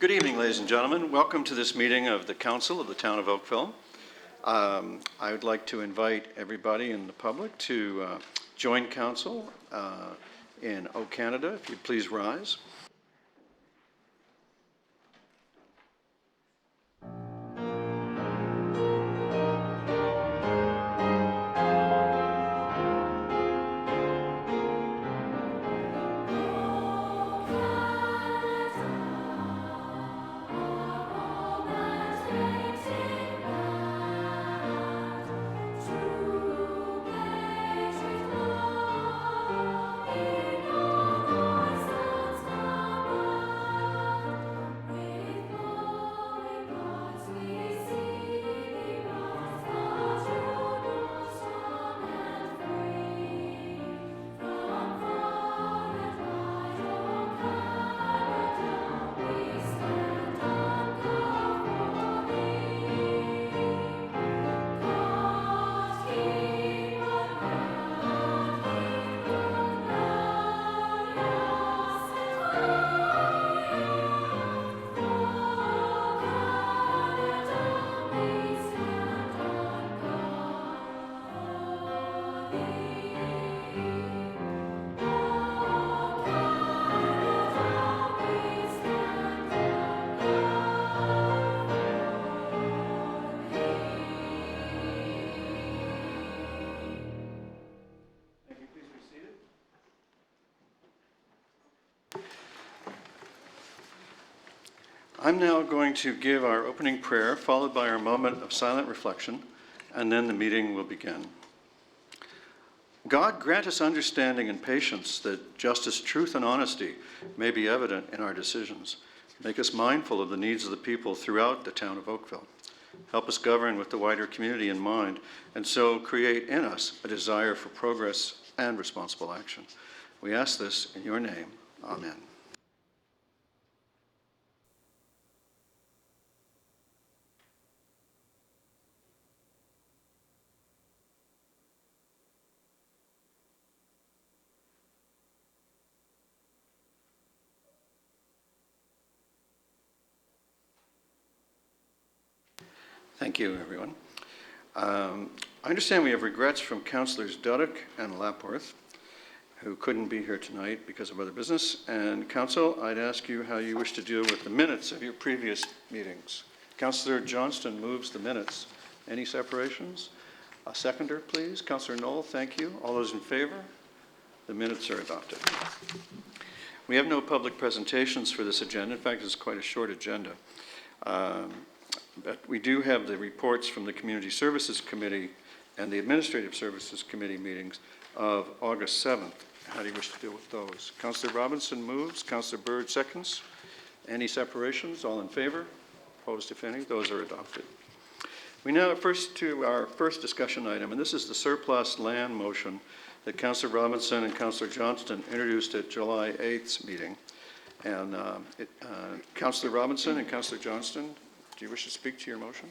Good evening, ladies and gentlemen. Welcome to this meeting of the Council of the Town of Oakville. I would like to invite everybody in the public to join Council in O Canada. If you'd please rise. I'm now going to give our opening prayer, followed by our moment of silent reflection, and then the meeting will begin. God, grant us understanding and patience that justice, truth, and honesty may be evident in our decisions. Make us mindful of the needs of the people throughout the town of Oakville. Help us govern with the wider community in mind, and so create in us a desire for progress and responsible action. We ask this in your name. Amen. Thank you, everyone. I understand we have regrets from Councillors Duddick and Lapworth, who couldn't be here tonight because of other business. And Council, I'd ask you how you wish to deal with the minutes of your previous meetings. Councillor Johnston moves the minutes. Any separations? A seconder, please. Councillor Knoll, thank you. All those in favor? The minutes are adopted. We have no public presentations for this agenda. In fact, it's quite a short agenda. But we do have the reports from the Community Services Committee and the Administrative Services Committee meetings of August 7th. How do you wish to deal with those? Councillor Robinson moves. Councillor Bird seconds. Any separations? All in favor? Opposed, if any? Those are adopted. We now first to our first discussion item, and this is the surplus land motion that Councillor Robinson and Councillor Johnston introduced at July 8th's meeting. And Councillor Robinson and Councillor Johnston, do you wish to speak to your motion?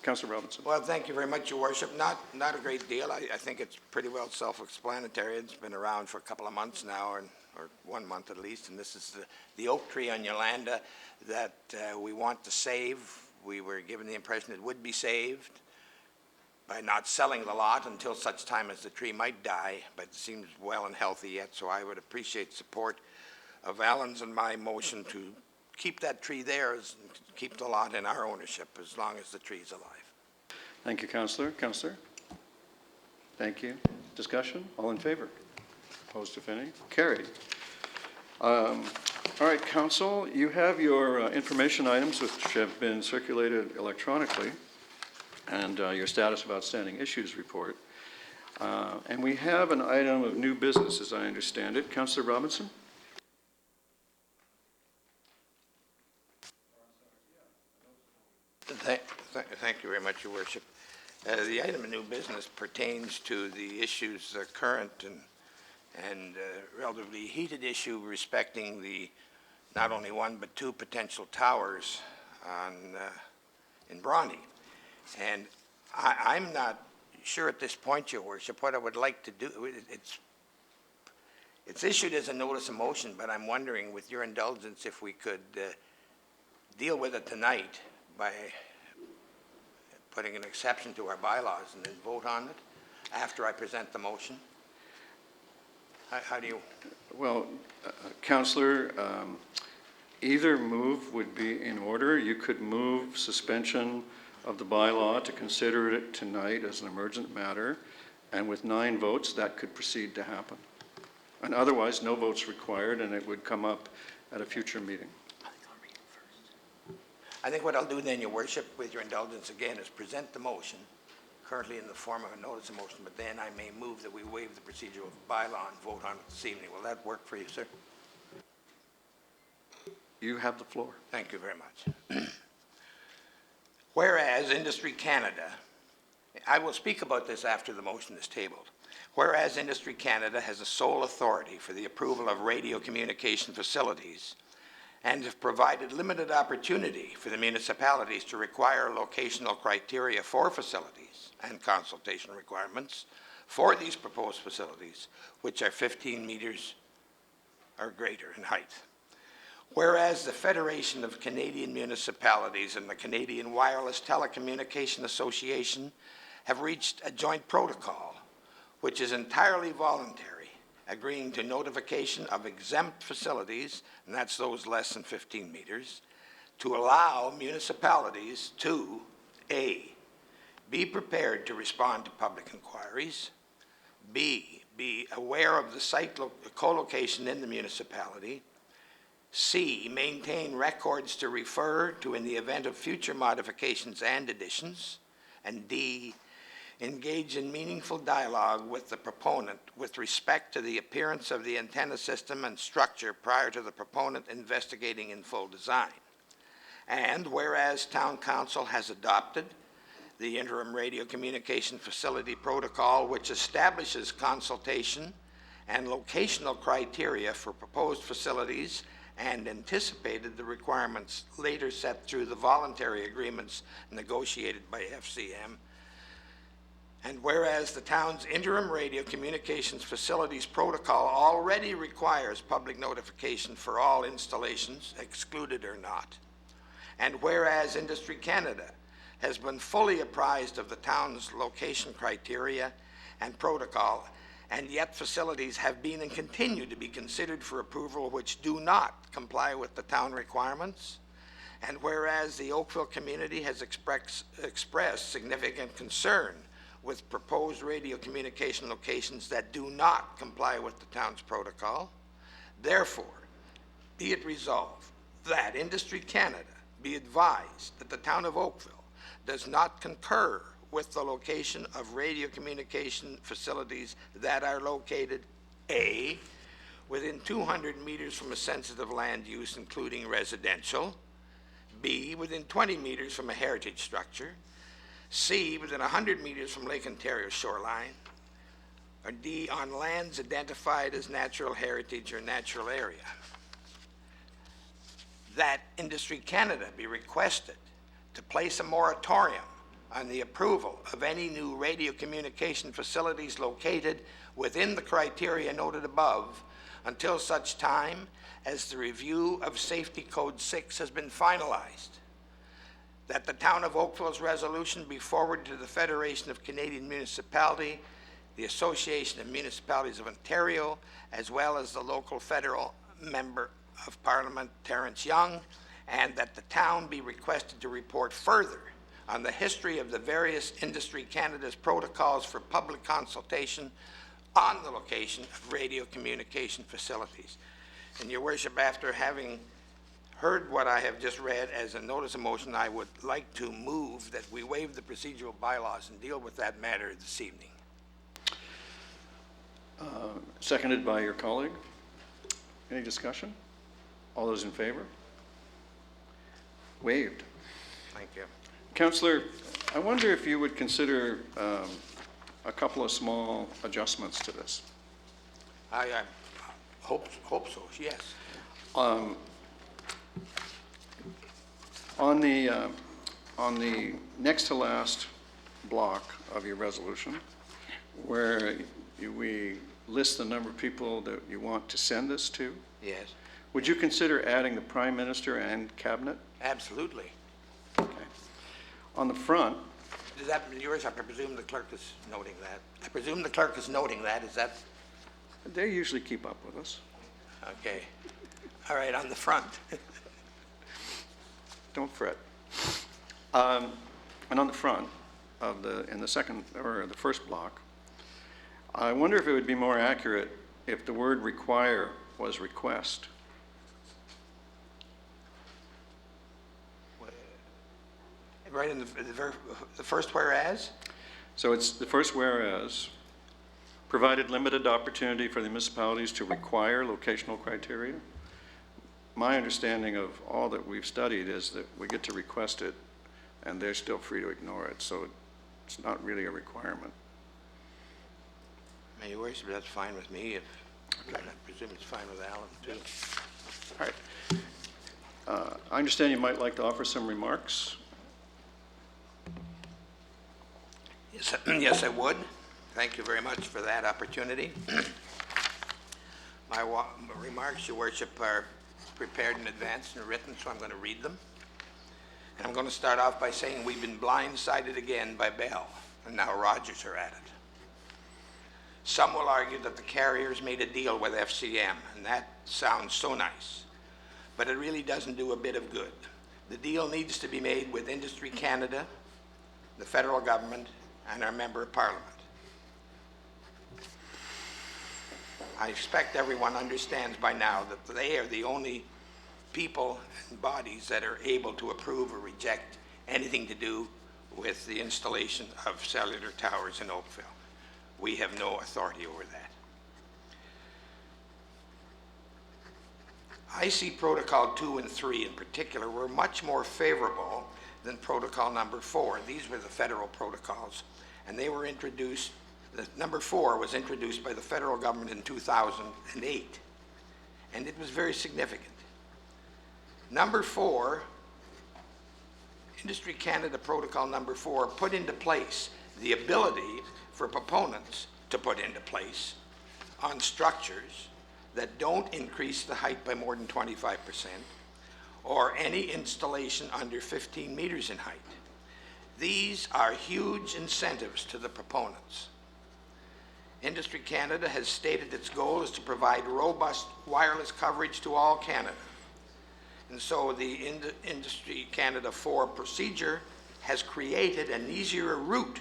Councillor Robinson. Well, thank you very much, Your Worship. Not a great deal. I think it's pretty well self-explanatory. It's been around for a couple of months now, or 1 month at least, and this is the oak tree on Yolanda that we want to save. We were given the impression it would be saved by not selling the lot until such time as the tree might die, but it seems well and healthy yet, so I would appreciate support of Alan's and my motion to keep that tree there, keep the lot in our ownership as long as the tree is alive. Thank you, Councillor. Councillor? Thank you. Discussion? All in favor? Opposed, if any? Carried. All right, Council, you have your information items which have been circulated electronically and your status of outstanding issues report. And we have an item of new business, as I understand it. Councillor Robinson? Thank you very much, Your Worship. The item of new business pertains to the issues, current and relatively heated issue respecting the not only one but two potential towers in Bronte. And I'm not sure at this point, Your Worship, what I would like to do. It's issued as a notice of motion, but I'm wondering, with your indulgence, if we could deal with it tonight by putting an exception to our bylaws and then vote on it after I present the motion? How do you? Well, Counselor, either move would be in order. You could move suspension of the bylaw to consider it tonight as an emergent matter, and with 9 votes, that could proceed to happen. And otherwise, no votes required, and it would come up at a future meeting. I think what I'll do then, Your Worship, with your indulgence again, is present the motion, currently in the form of a notice of motion, but then I may move that we waive the procedural bylaw and vote on it this evening. Will that work for you, sir? You have the floor. Thank you very much. Whereas Industry Canada, I will speak about this after the motion is tabled. Whereas Industry Canada has the sole authority for the approval of radio communication facilities and have provided limited opportunity for the municipalities to require locational criteria for facilities and consultation requirements for these proposed facilities, which are 15 meters or greater in height. Whereas the Federation of Canadian Municipalities and the Canadian Wireless Telecommunication Association have reached a joint protocol, which is entirely voluntary, agreeing to notification of exempt facilities, and that's those less than 15 meters, to allow municipalities to, A, be prepared to respond to public inquiries, B, be aware of the site co-location in the municipality, C, maintain records to refer to in the event of future modifications and additions, and D, engage in meaningful dialogue with the proponent with respect to the appearance of the antenna system and structure prior to the proponent investigating in full design. And whereas Town Council has adopted the Interim Radio Communication Facility Protocol, which establishes consultation and locational criteria for proposed facilities and anticipated the requirements later set through the voluntary agreements negotiated by FCM. And whereas the town's interim radio communications facilities protocol already requires public notification for all installations, excluded or not. And whereas Industry Canada has been fully apprised of the town's location criteria and protocol, and yet facilities have been and continue to be considered for approval which do not comply with the town requirements. And whereas the Oakville community has expressed significant concern with proposed radio communication locations that do not comply with the town's protocol, therefore, be it resolved that Industry Canada be advised that the town of Oakville does not concur with the location of radio communication facilities that are located, A, within 200 meters from a sensitive land use, including residential, B, within 20 meters from a heritage structure, C, within 100 meters from Lake Ontario shoreline, or D, on lands identified as natural heritage or natural area. That Industry Canada be requested to place a moratorium on the approval of any new radio communication facilities located within the criteria noted above until such time as the review of Safety Code 6 has been finalized. That the Town of Oakville's resolution be forwarded to the Federation of Canadian Municipalities, the Association of Municipalities of Ontario, as well as the local federal member of Parliament, Terrence Young, and that the town be requested to report further on the history of the various Industry Canada's protocols for public consultation on the location of radio communication facilities. And Your Worship, after having heard what I have just read as a notice of motion, I would like to move that we waive the procedural bylaws and deal with that matter this evening. Seconded by your colleague. Any discussion? All those in favor? Waived. Thank you. Councillor, I wonder if you would consider a couple of small adjustments to this. I hope so, yes. On the next to last block of your resolution, where we list the number of people that you want to send this to? Yes, Would you consider adding the Prime Minister and Cabinet? absolutely. Okay. On the front, Is that yours? I presume the clerk is noting that. I presume the clerk is noting that. Is that, they usually keep up with us. okay. All right, on the front. Don't fret. And on the front of in the second, or the first block, I wonder if it would be more accurate if the word require was request. Right in the first whereas? So it's the first whereas, provided limited opportunity for the municipalities to require locational criteria. My understanding of all that we've studied is that we get to request it and they're still free to ignore it, so it's not really a requirement. Your Worship, that's fine with me. I presume it's fine with Alan, too. All right. I understand you might like to offer some remarks. Yes, I would. Thank you very much for that opportunity. My remarks, Your Worship, are prepared in advance and written, so I'm going to read them. And I'm going to start off by saying we've been blindsided again by Bell, and now Rogers are at it. Some will argue that the carriers made a deal with FCM, and that sounds so nice, but it really doesn't do a bit of good. The deal needs to be made with Industry Canada, the federal government, and our Member of Parliament. I expect everyone understands by now that they are the only people and bodies that are able to approve or reject anything to do with the installation of cellular towers in Oakville. We have no authority over that. I see Protocol 2 and 3 in particular were much more favorable than Protocol number 4. These were the federal protocols, and they were introduced, the number 4 was introduced by the federal government in 2008, and it was very significant. Number 4, Industry Canada Protocol number 4, put into place the ability for proponents to put into place on structures that don't increase the height by more than 25%, or any installation under 15 meters in height. These are huge incentives to the proponents. Industry Canada has stated its goal is to provide robust wireless coverage to all Canada. And so the Industry Canada 4 procedure has created an easier route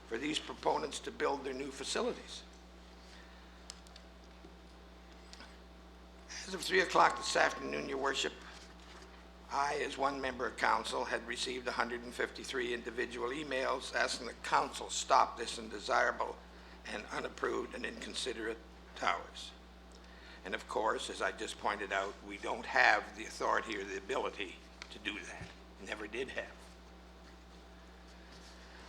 for these proponents to build their new facilities. As of 3 o'clock this afternoon, Your Worship, I, as one member of council, had received 153 individual emails asking the council stop this undesirable and unapproved and inconsiderate towers. And of course, as I just pointed out, we don't have the authority or the ability to do that. Never did have.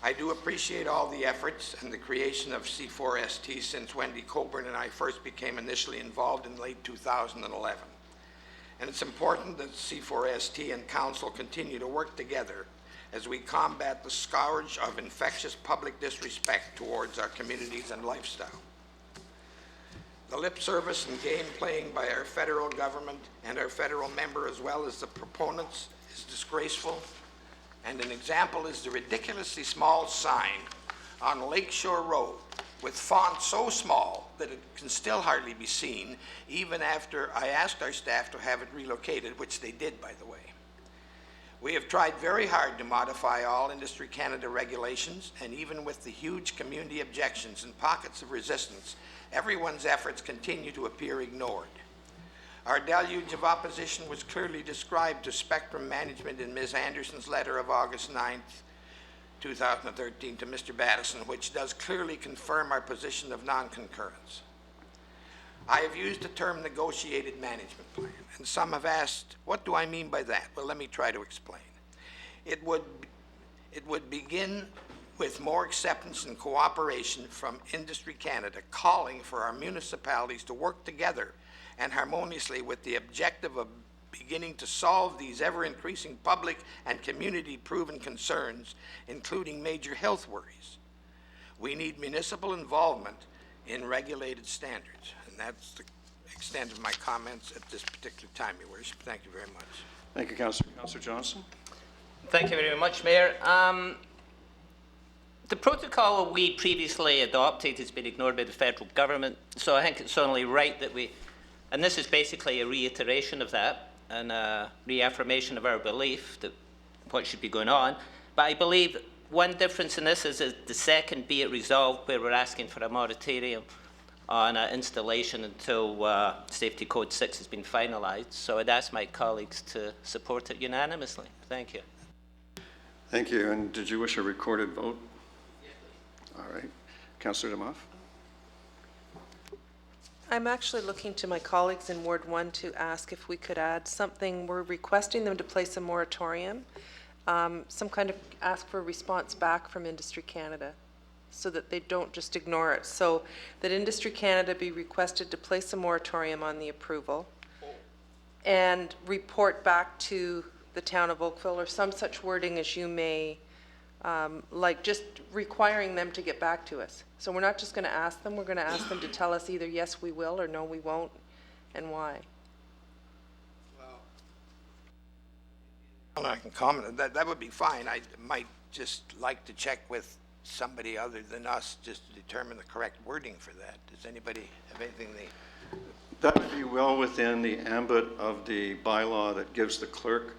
I do appreciate all the efforts and the creation of C4ST since Wendy Coburn and I first became initially involved in late 2011. And it's important that C4ST and Council continue to work together as we combat the scourge of infectious public disrespect towards our communities and lifestyle. The lip service and game playing by our federal government and our federal member, as well as the proponents, is disgraceful. And an example is the ridiculously small sign on Lakeshore Road with font so small that it can still hardly be seen, even after I asked our staff to have it relocated, which they did, by the way. We have tried very hard to modify all Industry Canada regulations, and even with the huge community objections and pockets of resistance, everyone's efforts continue to appear ignored. Our deluge of opposition was clearly described to Spectrum Management in Ms. Anderson's letter of August 9th, 2013 to Mr. Battison, which does clearly confirm our position of non-concurrence. I have used the term negotiated management plan, and some have asked, what do I mean by that? Well, let me try to explain. It would begin with more acceptance and cooperation from Industry Canada, calling for our municipalities to work together and harmoniously with the objective of beginning to solve these ever-increasing public and community-proven concerns, including major health worries. We need municipal involvement in regulated standards. And that's the extent of my comments at this particular time, Your Worship. Thank you very much. Thank you, Councillor. Councillor Johnson? Thank you very much, Mayor. The protocol we previously adopted has been ignored by the federal government, so I think it's only right that and this is basically a reiteration of that and a reaffirmation of our belief that what should be going on. But I believe one difference in this is the second be it resolved, where we're asking for a moratorium on installation until Safety Code 6 has been finalised. So I'd ask my colleagues to support it unanimously. Thank you. Thank you. And did you wish a recorded vote? Yes, please. All right. Councillor Demoff? I'm actually looking to my colleagues in Ward 1 to ask if we could add something. We're requesting them to place a moratorium, some kind of ask for a response back from Industry Canada so that they don't just ignore it. So that Industry Canada be requested to place a moratorium on the approval and report back to the town of Oakville, or some such wording as you may like, just requiring them to get back to us. So we're not just going to ask them, we're going to ask them to tell us either yes we will or no we won't, and why. Well, I can comment. That would be fine. I might just like to check with somebody other than us just to determine the correct wording for that. Does anybody have anything they... That would be well within the ambit of the bylaw that gives the clerk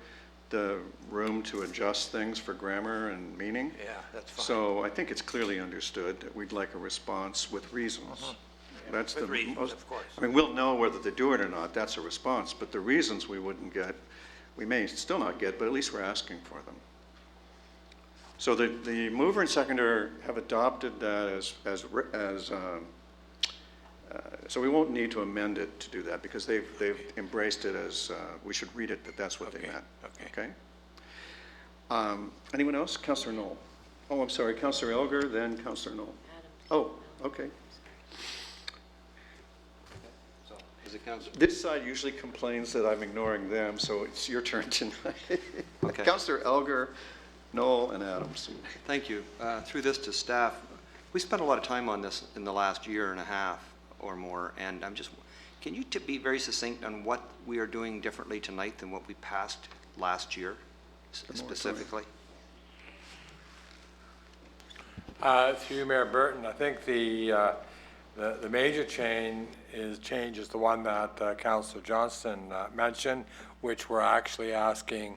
the room to adjust things for grammar and meaning. Yeah, that's fine. So I think it's clearly understood that we'd like a response with reasons. Yeah, That's with the reasons, most, of course. I mean, we'll know whether they do it or not, that's a response, but the reasons we wouldn't get, we may still not get, but at least we're asking for them. So the mover and seconder have adopted that so we won't need to amend it to do that because they've embraced it as, we should read it that that's what they meant. Okay. Anyone else? Councillor Knoll. Oh, I'm sorry, Councillor Elgar, then Councillor Knoll. Oh, okay. So, is it Councillor? This side usually complains that I'm ignoring them, so it's your turn tonight. Okay. Councillor Elgar, Knoll, and Adams. Thank you. Through this to staff, we spent a lot of time on this in the last year and a half or more, and can you be very succinct on what we are doing differently tonight than what we passed last year, specifically? Through you, Mayor Burton, I think the major change is the one that Councillor Johnston mentioned, which we're actually asking,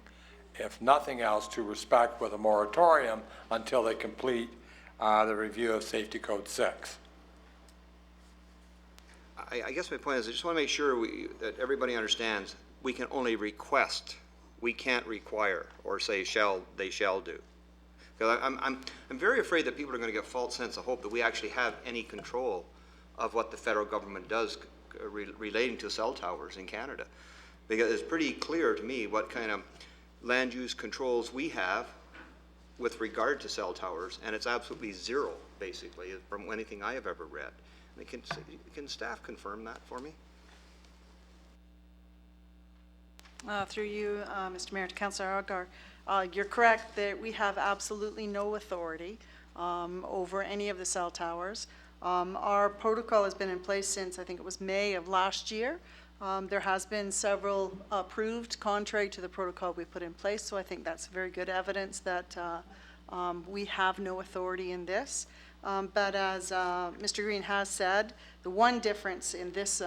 if nothing else, to respect with a moratorium until they complete the review of Safety Code 6. I guess my point is I just want to make sure that everybody understands we can only request. We can't require or say they shall do. Because I'm very afraid that people are going to get a false sense of hope that we actually have any control of what the federal government does relating to cell towers in Canada. Because it's pretty clear to me what kind of land use controls we have with regard to cell towers, and it's absolutely zero, basically, from anything I have ever read. Can staff confirm that for me? Through you, Mr. Mayor, to Councillor Elgar, you're correct that we have absolutely no authority over any of the cell towers. Our protocol has been in place since, I think it was May of last year. There has been several approved contrary to the protocol we put in place, so I think that's very good evidence that we have no authority in this. But as Mr. Green has said, the one difference in this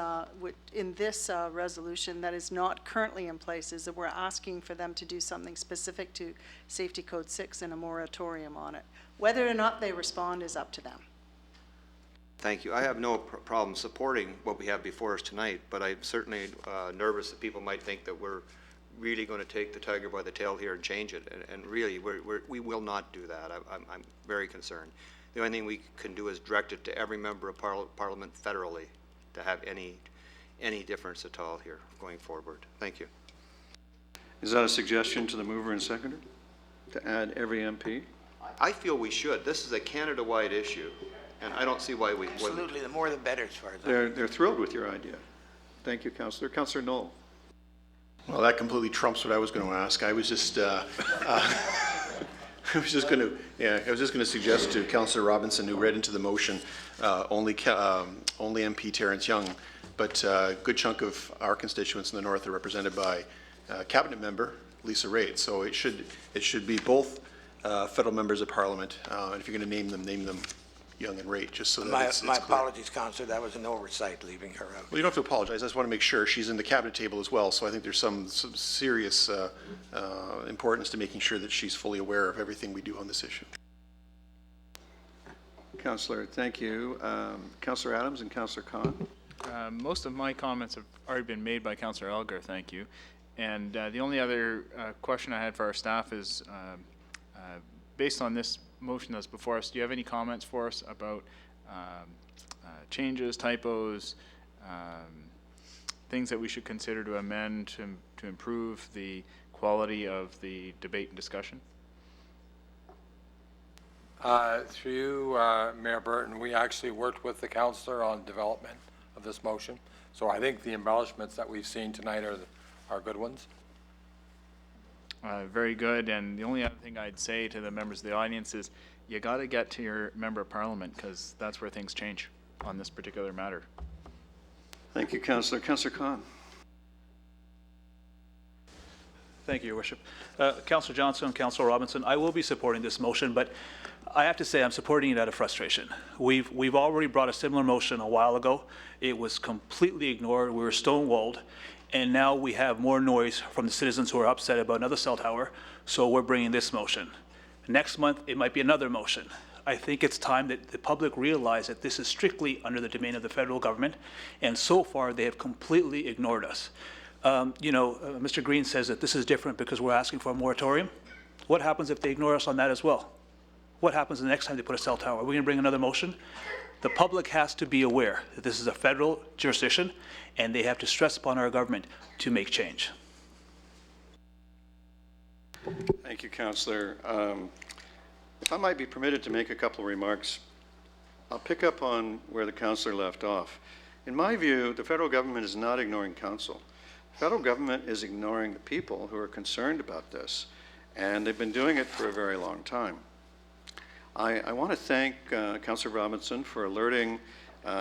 resolution that is not currently in place is that we're asking for them to do something specific to Safety Code 6 and a moratorium on it. Whether or not they respond is up to them. Thank you. I have no problem supporting what we have before us tonight, but I'm certainly nervous that people might think that we're really going to take the tiger by the tail here and change it. And really, we will not do that. I'm very concerned. The only thing we can do is direct it to every member of Parliament federally to have any difference at all here going forward. Thank you. Is that a suggestion to the mover and seconder to add every MP? I feel we should. This is a Canada-wide issue, and I don't see why we wouldn't. Absolutely, the more the better as far as They're thrilled with your idea. Thank you, Councillor. Councillor Knoll. Well, that completely trumps what I was going to ask. I was just I was just going to suggest to Councillor Robinson, who read into the motion, only MP Terrence Young, but a good chunk of our constituents in the north are represented by Cabinet Member Lisa Raitt. So it should be both federal members of Parliament, and if you're going to name them Young and Raitt, just so that it's My clear. apologies, Counselor, that was an oversight leaving her out. Well, you don't have to apologize. I just want to make sure she's in the cabinet table as well. So I think there's some serious importance to making sure that she's fully aware of everything we do on this issue. Councillor, thank you. Councillor Adams and Councillor Khan. Most of my comments have already been made by Councillor Elgar, thank you. And the only other question I had for our staff is, based on this motion that's before us, do you have any comments for us about changes, typos, things that we should consider to amend to improve the quality of the debate and discussion? Through you, Mayor Burton, we actually worked with the councillor on development of this motion. So I think the embellishments that we've seen tonight are good ones. Very good. And the only other thing I'd say to the members of the audience is you got to get to your member of parliament, because that's where things change on this particular matter. Thank you, Councillor. Councillor Khan. Thank you, Your Worship. Councillor Johnson, Councillor Robinson, I will be supporting this motion, but I have to say I'm supporting it out of frustration. We've already brought a similar motion a while ago. It was completely ignored. We were stonewalled. And now we have more noise from the citizens who are upset about another cell tower, so we're bringing this motion. Next month, it might be another motion. I think it's time that the public realize that this is strictly under the domain of the federal government, and so far they have completely ignored us. Mr. Green says that this is different because we're asking for a moratorium. What happens if they ignore us on that as well? What happens the next time they put a cell tower? Are we going to bring another motion? The public has to be aware that this is a federal jurisdiction, and they have to stress upon our government to make change. Thank you, Councillor. If I might be permitted to make a couple of remarks, I'll pick up on where the councillor left off. In my view, the federal government is not ignoring council. The federal government is ignoring the people who are concerned about this, and they've been doing it for a very long time. I want to thank Councillor Robinson for alerting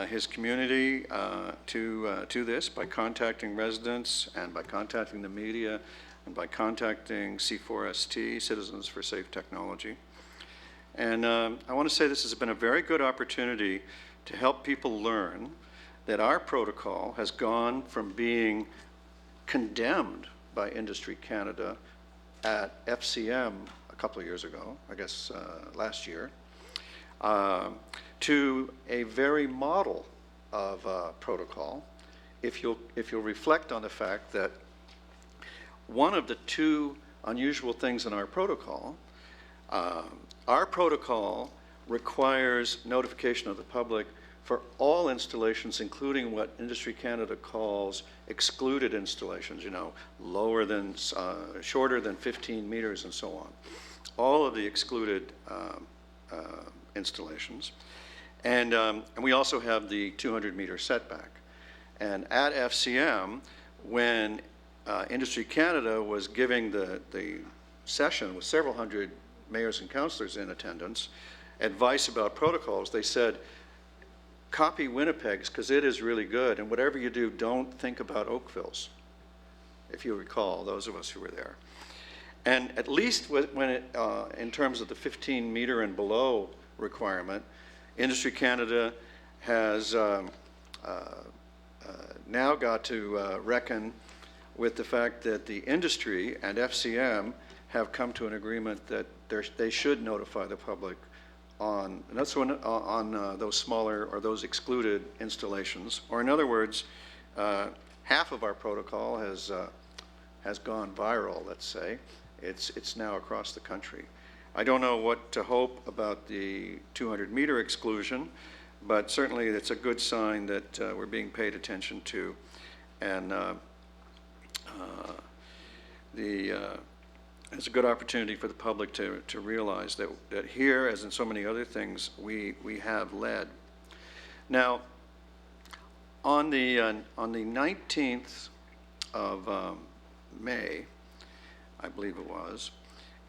his community to this by contacting residents and by contacting the media and by contacting C4ST, Citizens for Safe Technology. And I want to say this has been a very good opportunity to help people learn that our protocol has gone from being condemned by Industry Canada at FCM a couple of years ago, I guess last year, to a very model of protocol. If you'll reflect on the fact that one of the two unusual things in our protocol requires notification of the public for all installations, including what Industry Canada calls excluded installations, shorter than 15 meters and so on. All of the excluded installations. And we also have the 200-meter setback. And at FCM, when Industry Canada was giving the session with several hundred mayors and councillors in attendance, advice about protocols, they said, copy Winnipeg's because it is really good, and whatever you do, don't think about Oakville's, if you recall, those of us who were there. And at least when in terms of the 15-meter and below requirement, Industry Canada has now got to reckon with the fact that the industry and FCM have come to an agreement that they should notify the public on those smaller or those excluded installations. Or in other words, half of our protocol has gone viral, let's say. It's now across the country. I don't know what to hope about the 200-meter exclusion, but certainly it's a good sign that we're being paid attention to. And it's a good opportunity for the public to realize that here, as in so many other things, we have led. Now, on the 19th of May, I believe it was,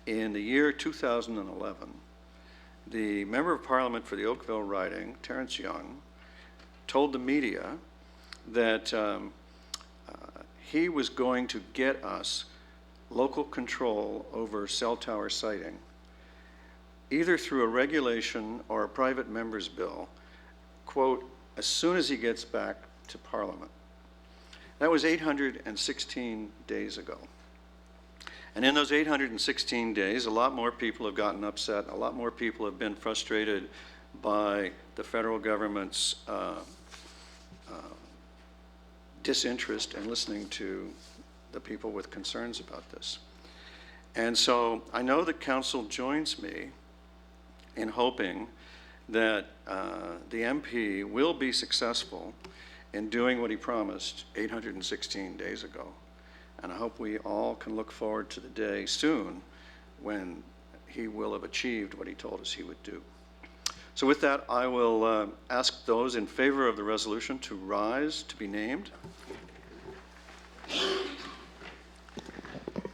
in the year 2011, the Member of Parliament for the Oakville riding, Terrence Young, told the media that he was going to get us local control over cell tower siting, either through a regulation or a private member's bill, quote, as soon as he gets back to Parliament. That was 816 days ago. And in those 816 days, a lot more people have gotten upset, a lot more people have been frustrated by the federal government's disinterest in listening to the people with concerns about this. And so I know that council joins me in hoping that the MP will be successful in doing what he promised 816 days ago. And I hope we all can look forward to the day soon when he will have achieved what he told us he would do. So with that, I will ask those in favor of the resolution to rise to be named.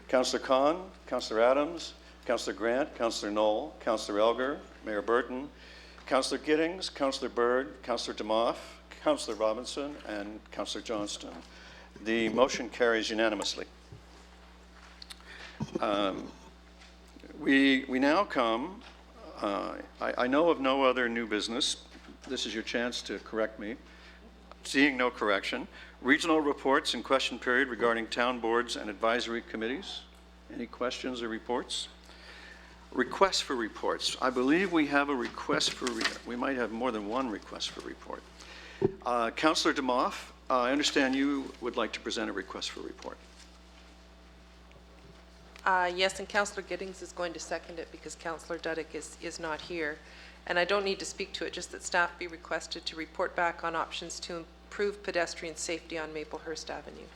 Councillor Khan, Councillor Adams, Councillor Grant, Councillor Knoll, Councillor Elgar, Mayor Burton, Councillor Giddings, Councillor Byrd, Councillor DeMoff, Councillor Robinson, and Councillor Johnston. The motion carries unanimously. We now come, I know of no other new business. This is your chance to correct me. Seeing no correction, regional reports and question period regarding town boards and advisory committees. Any questions or reports? Requests for reports. I believe we have a request for, we might have more than one request for report. Councillor DeMoff, I understand you would like to present a request for report. Yes, and Councillor Giddings is going to second it because Councillor Duddick is not here. And I don't need to speak to it, just that staff be requested to report back on options to improve pedestrian safety on Maplehurst Avenue.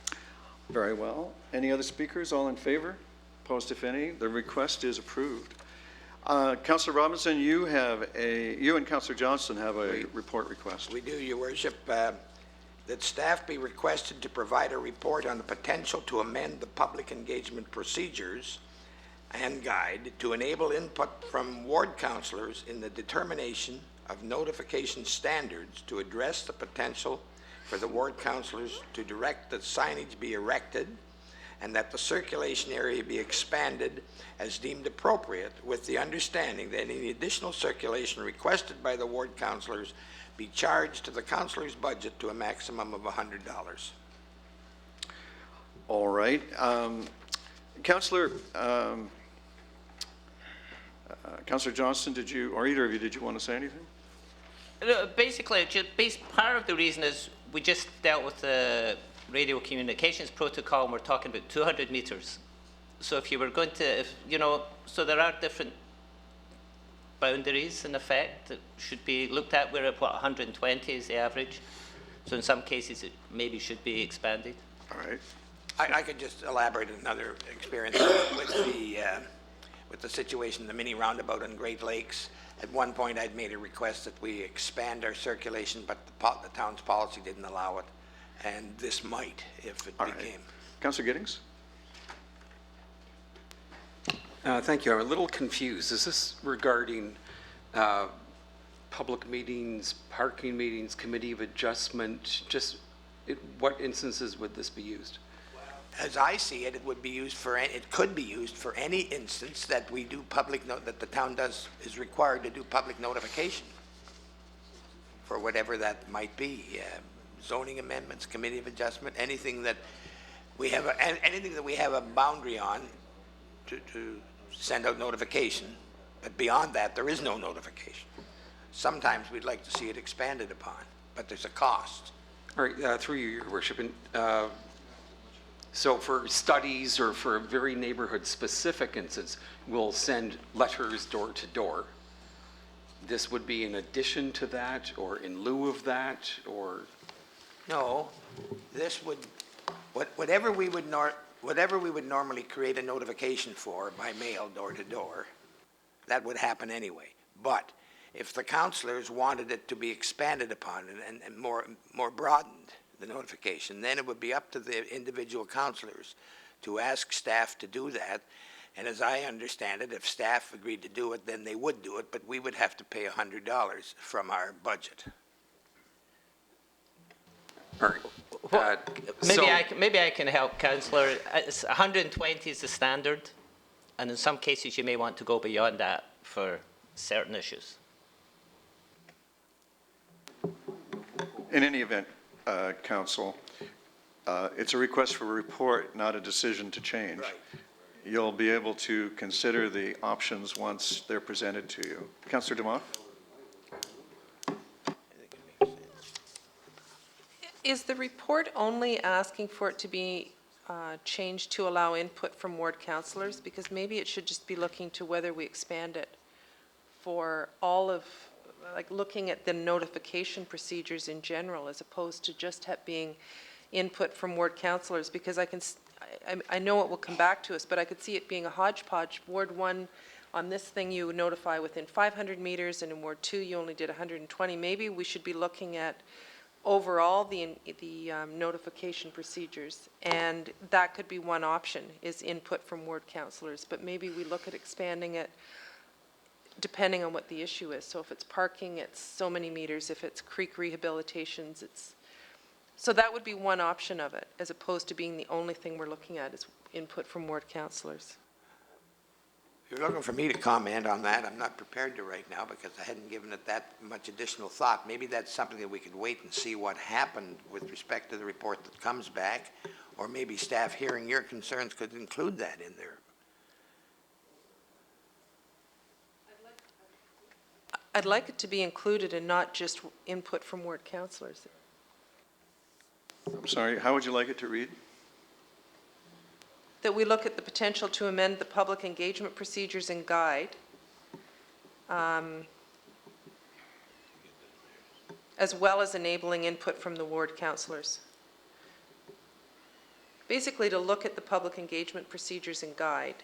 Very well. Any other speakers? All in favor? Opposed, if any? The request is approved. Councillor Robinson, you and Councillor Johnston have a report request. We do, Your Worship. That staff be requested to provide a report on the potential to amend the public engagement procedures and guide to enable input from ward councillors in the determination of notification standards to address the potential for the ward councillors to direct that signage be erected and that the circulation area be expanded as deemed appropriate, with the understanding that any additional circulation requested by the ward councillors be charged to the councillor's budget to a maximum of $100. All right. Councillor Johnston, did you, or either of you, did you want to say anything? Basically, part of the reason is we just dealt with the radio communications protocol and we're talking about 200 meters. So if you were going to, so there are different boundaries in effect that should be looked at. We're at 120 is the average. So in some cases it maybe should be expanded. All right. I could just elaborate another experience with the situation, the mini roundabout in Great Lakes. At one point I'd made a request that we expand our circulation, but the town's policy didn't allow it. And this might if it became. Right. Councillor Giddings? Thank you. I'm a little confused. Is this regarding public meetings, parking meetings, committee of adjustment? What instances would this be used? As I see it, it would be used for, it could be used for any instance that we do that the town is required to do public notification for whatever that might be. Zoning amendments, committee of adjustment, anything that we have a boundary on to send out notification, but beyond that, there is no notification. Sometimes we'd like to see it expanded upon, but there's a cost. All right, through you, Your Worship. And, so for studies or for a very neighborhood-specific instance, we'll send letters door to door. This would be in addition to that, or in lieu of that, or? No, this would, whatever we would normally create a notification for by mail door to door, that would happen anyway. But if the councillors wanted it to be expanded upon and more broadened, the notification, then it would be up to the individual councillors to ask staff to do that. And as I understand it, if staff agreed to do it, then they would do it, but we would have to pay $100 from our budget. All right. Maybe I can help, councillor. It's 120 is the standard, and in some cases you may want to go beyond that for certain issues. In any event, council, it's a request for a report, not a decision to change. Right. You'll be able to consider the options once they're presented to you. Councillor Demoff? Is the report only asking for it to be changed to allow input from ward councillors? Because maybe it should just be looking to whether we expand it for all of, like looking at the notification procedures in general, as opposed to just being input from ward councillors, because I know it will come back to us, but I could see it being a hodgepodge. Ward 1, on this thing, you notify within 500 meters, and in Ward 2, you only did 120. Maybe we should be looking at overall the notification procedures, and that could be one option, is input from ward councillors. But maybe we look at expanding it depending on what the issue is. So if it's parking, it's so many meters. If it's creek rehabilitations, it's... So that would be one option of it, as opposed to being the only thing we're looking at is input from ward councillors. If you're looking for me to comment on that, I'm not prepared to right now because I hadn't given it that much additional thought. Maybe that's something that we could wait and see what happened with respect to the report that comes back, or maybe staff hearing your concerns could include that in there. I'd like it to be included and not just input from ward councillors. I'm sorry, how would you like it to read? That we look at the potential to amend the public engagement procedures and guide, as well as enabling input from the ward councillors. Basically, to look at the public engagement procedures and guide,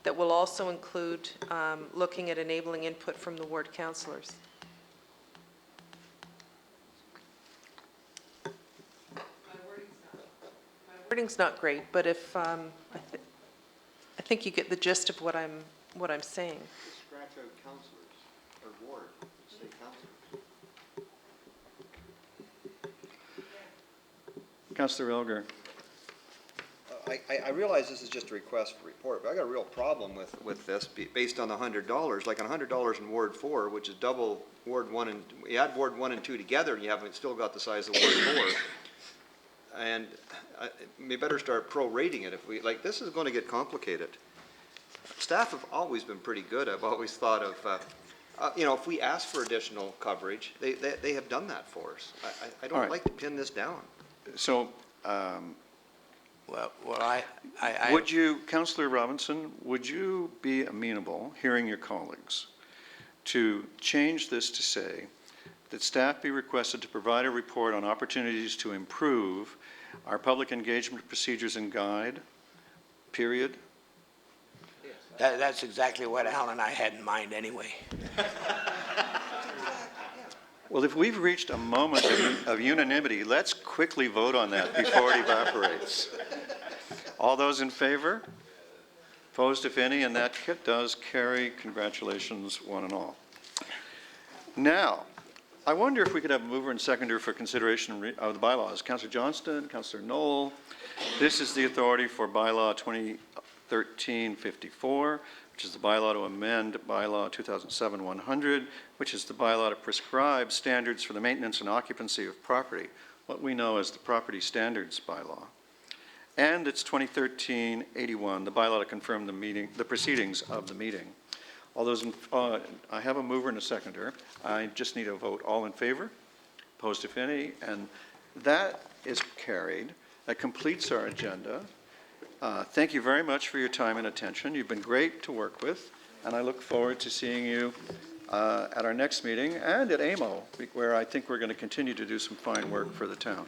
that will also include looking at enabling input from the ward councillors. Wording's not great, but if I think you get the gist of what I'm saying. Scratch out councillors, or ward, say councillors. Councillor Elgar? I realize this is just a request for report, but I got a real problem with this based on the $100. Like $100 in Ward 4, which is double Ward 1 and, you add Ward 1 and 2 together and you haven't still got the size of Ward 4. And we better start prorating it if we, like, this is going to get complicated. Staff have always been pretty good. I've always thought of, you know, if we ask for additional coverage, they have done that for us. I don't like to pin this down. So, would you, Councillor Robinson, would you be amenable, hearing your colleagues, to change this to say that staff be requested to provide a report on opportunities to improve our public engagement procedures and guide, period? That's exactly what Al and I had in mind anyway. Well, if we've reached a moment of unanimity, let's quickly vote on that before it evaporates. All those in favor? Opposed, if any, and that does carry. Congratulations, one and all. Now, I wonder if we could have a mover and seconder for consideration of the bylaws. Councillor Johnston, Councillor Knoll. This is the authority for bylaw 2013-54, which is the bylaw to amend bylaw 2007-100, which is the bylaw to prescribe standards for the maintenance and occupancy of property, what we know as the property standards bylaw. And it's 2013-81, the bylaw to confirm the proceedings of the meeting. All those, I have a mover and a seconder. I just need a vote. All in favor? Opposed, if any? And that is carried. That completes our agenda. Thank you very much for your time and attention. You've been great to work with, and I look forward to seeing you at our next meeting and at AMO, where I think we're going to continue to do some fine work for the town.